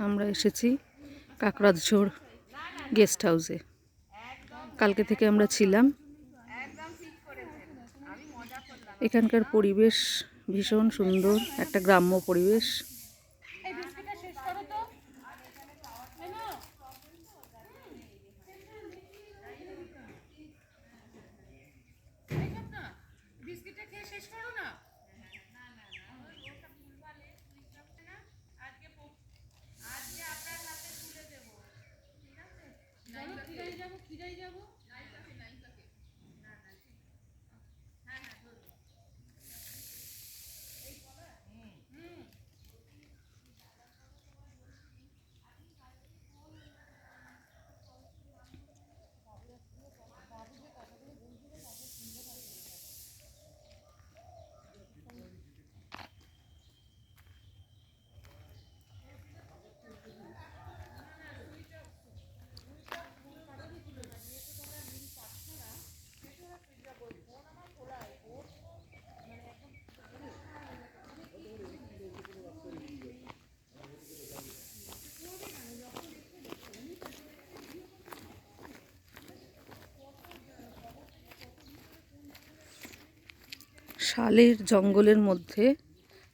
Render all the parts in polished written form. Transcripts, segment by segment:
আমরা এসেছি কাকড়াঝোড় গেস্ট হাউসে। কালকে থেকে আমরা ছিলাম। এখানকার পরিবেশ ভীষণ সুন্দর, একটা গ্রাম্য পরিবেশ। শালের জঙ্গলের মধ্যে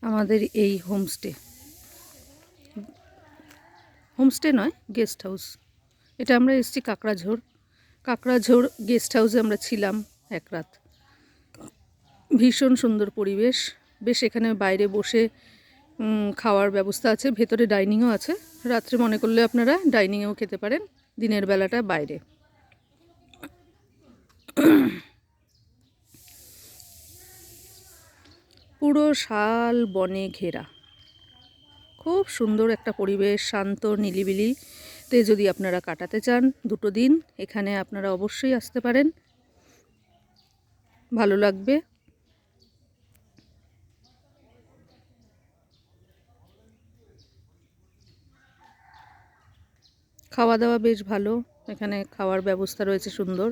আমাদের এই হোমস্টে নয়, গেস্ট হাউস। এটা আমরা এসেছি কাকড়াঝোড় গেস্ট হাউসে আমরা ছিলাম এক রাত। ভীষণ সুন্দর পরিবেশ। বেশ এখানে বাইরে বসে খাওয়ার ব্যবস্থা আছে, ভেতরে ডাইনিংও আছে। রাত্রে মনে করলে আপনারা ডাইনিংয়েও খেতে পারেন, দিনের বেলাটা বাইরে। পুরো শাল বনে ঘেরা, খুব সুন্দর একটা পরিবেশ, শান্ত নিলিবিলিতে যদি আপনারা কাটাতে চান 2 দিন, এখানে আপনারা অবশ্যই আসতে পারেন, ভালো লাগবে। খাওয়া দাওয়া বেশ ভালো, এখানে খাওয়ার ব্যবস্থা রয়েছে সুন্দর।